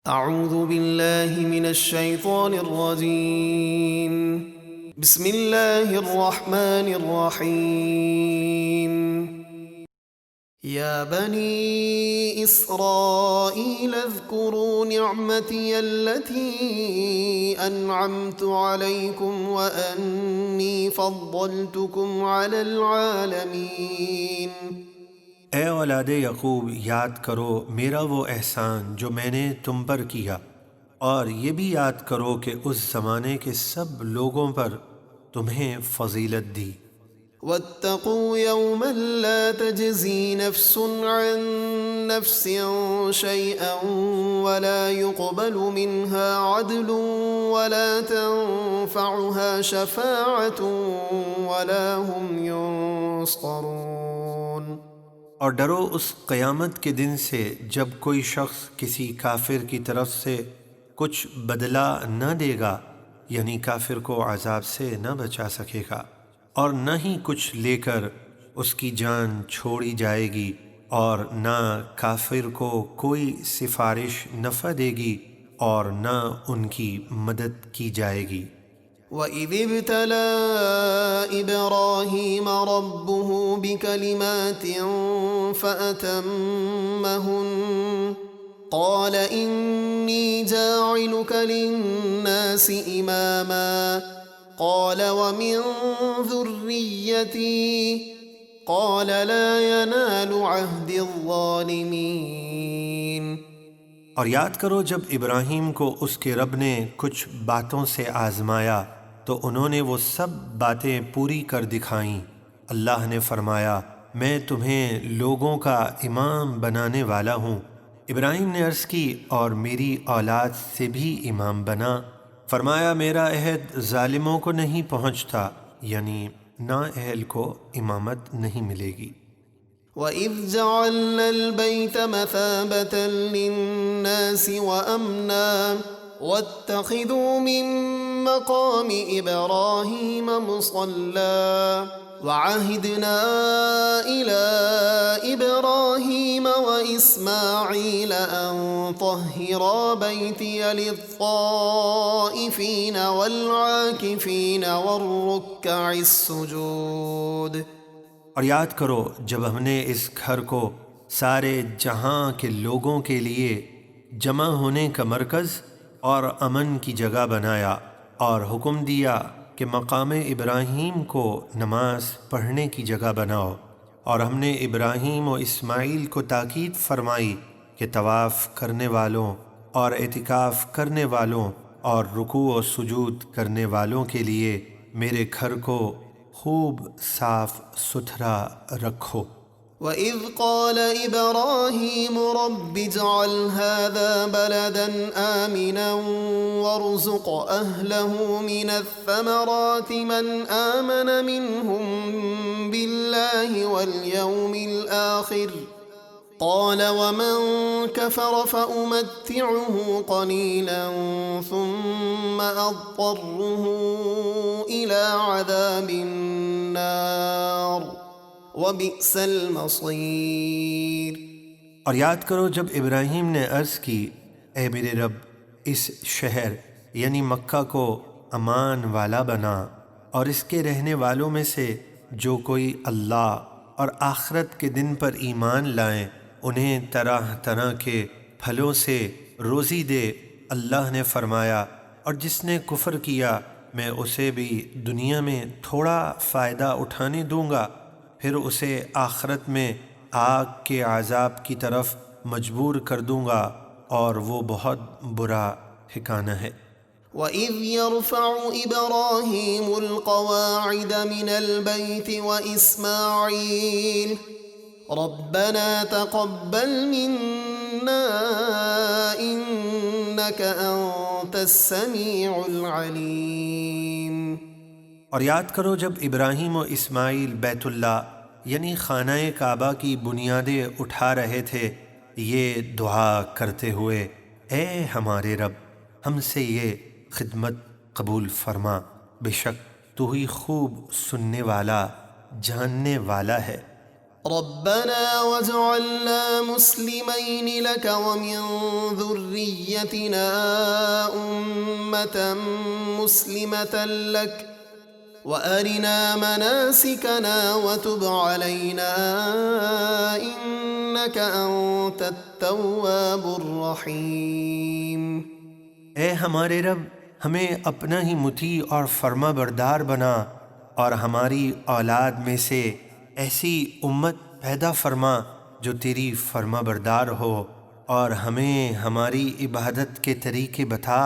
اعوذ باللہ من الشیطان الرجیم بسم اللہ الرحمن الرحیم یا بنی اسرائیل اذکروا نعمتی التي انعمت علیکم وانی فضلتکم علی العالمین۔ اے اولاد یعقوب، یاد کرو میرا وہ احسان جو میں نے تم پر کیا، اور یہ بھی یاد کرو کہ اس زمانے کے سب لوگوں پر تمہیں فضیلت دی۔ واتقوا يوما لا تجزي نفس عن نفس شيئا ولا يقبل منها عدل ولا تنفعها شفاعة ولا هم ينصرون۔ اور ڈرو اس قیامت کے دن سے جب کوئی شخص کسی کافر کی طرف سے کچھ بدلہ نہ دے گا، یعنی کافر کو عذاب سے نہ بچا سکے گا، اور نہ ہی کچھ لے کر اس کی جان چھوڑی جائے گی، اور نہ کافر کو کوئی سفارش نفع دے گی اور نہ ان کی مدد کی جائے گی۔ وَإِذِ ابْتَلَى إِبْرَاهِيمَ رَبُّهُ بِكَلِمَاتٍ فَأَتَمَّهُنَّ قَالَ إِنِّي جَاعِلُكَ لِلنَّاسِ إِمَامًا قَالَ وَمِن ذُرِّيَّتِي قَالَ لَا يَنَالُ عَهْدِ الظَّالِمِينَ۔ اور یاد کرو جب ابراہیم کو اس کے رب نے کچھ باتوں سے آزمایا تو انہوں نے وہ سب باتیں پوری کر دکھائیں۔ اللہ نے فرمایا، میں تمہیں لوگوں کا امام بنانے والا ہوں۔ ابراہیم نے عرض کی، اور میری اولاد سے بھی امام بنا۔ فرمایا، میرا عہد ظالموں کو نہیں پہنچتا، یعنی نااہل کو امامت نہیں ملے گی۔ وَإِذْ جَعَلْنَا الْبَيْتَ مَثَابَةً لِلنَّاسِ وَأَمْنًا وَاتَّخِذُوا مِن مَّقَامِ إِبْرَاهِيمَ مُصَلًّى وَعَهِدْنَا إِلَىٰ إِبْرَاهِيمَ وَإِسْمَاعِيلَ أَن طَهِّرَا بَيْتِيَ لِلطَّائِفِينَ وَالْعَاكِفِينَ وَالرُّكَّعِ السُّجُودِ۔ اور یاد کرو جب ہم نے اس گھر کو سارے جہاں کے لوگوں کے لیے جمع ہونے کا مرکز اور امن کی جگہ بنایا، اور حکم دیا کہ مقام ابراہیم کو نماز پڑھنے کی جگہ بناؤ، اور ہم نے ابراہیم و اسماعیل کو تاکید فرمائی کہ طواف کرنے والوں اور اعتکاف کرنے والوں اور رکوع و سجود کرنے والوں کے لیے میرے گھر کو خوب صاف ستھرا رکھو۔ وَإِذْ قَالَ إِبْرَاهِيمُ رَبِّ اجْعَلْ هَٰذَا بَلَدًا آمِنًا وَارْزُقْ أَهْلَهُ مِنَ الثَّمَرَاتِ مَنْ آمَنَ مِنْهُم بِاللَّهِ وَالْيَوْمِ الْآخِرِ قَالَ وَمَن كَفَرَ فَأُمَتِّعُهُ قَلِيلًا ثُمَّ أَضْطَرُّهُ إِلَىٰ عَذَابِ النَّارِ وَبِئْسَ الْمَصِيرُ۔ اور یاد کرو جب ابراہیم نے عرض کی، اے میرے رب، اس شہر یعنی مکہ کو امان والا بنا، اور اس کے رہنے والوں میں سے جو کوئی اللہ اور آخرت کے دن پر ایمان لائیں انہیں طرح طرح کے پھلوں سے روزی دے۔ اللہ نے فرمایا، اور جس نے کفر کیا میں اسے بھی دنیا میں تھوڑا فائدہ اٹھانے دوں گا، پھر اسے آخرت میں آگ کے عذاب کی طرف مجبور کر دوں گا، اور وہ بہت برا ٹھکانہ ہے۔ وَإِذْ يَرْفَعُ إِبْرَاهِيمُ الْقَوَاعِدَ مِنَ الْبَيْتِ وَإِسْمَاعِيلُ رَبَّنَا تَقَبَّلْ مِنَّا إِنَّكَ أَنتَ السَّمِيعُ الْعَلِيمُ۔ اور یاد کرو جب ابراہیم و اسماعیل بیت اللہ یعنی خانہ کعبہ کی بنیادیں اٹھا رہے تھے، یہ دعا کرتے ہوئے، اے ہمارے رب، ہم سے یہ خدمت قبول فرما، بے شک تو ہی خوب سننے والا جاننے والا ہے۔ ربنا واجعلنا مسلمين لك ومن ذريتنا أمة مسلمة لك وأرنا مناسكنا وتب علينا إنك أنت التواب الرحيم۔ اے ہمارے رب، ہمیں اپنا ہی مطیع اور فرما بردار بنا اور ہماری اولاد میں سے ایسی امت پیدا فرما جو تیری فرما بردار ہو، اور ہمیں ہماری عبادت کے طریقے بتا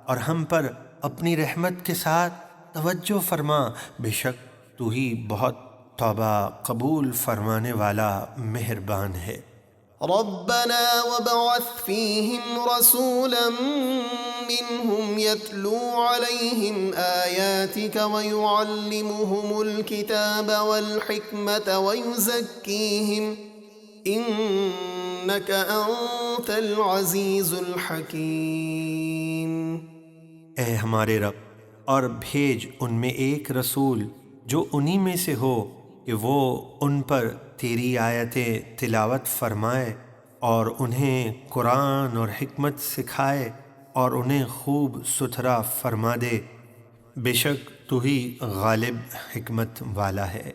اور ہم پر اپنی رحمت کے ساتھ توجہ فرما، بے شک تو ہی بہت توبہ قبول فرمانے والا مہربان ہے۔ ربنا وابعث فيهم رسولا منهم يتلو عليهم آياتك ويعلمهم الكتاب والحكمة ويزكيهم إنك أنت العزيز الحكيم۔ اے ہمارے رب، اور بھیج ان میں ایک رسول جو انہی میں سے ہو کہ وہ ان پر تیری آیتیں تلاوت فرمائے اور انہیں قرآن اور حکمت سکھائے اور انہیں خوب ستھرا فرما دے، بے شک تو ہی غالب حکمت والا ہے۔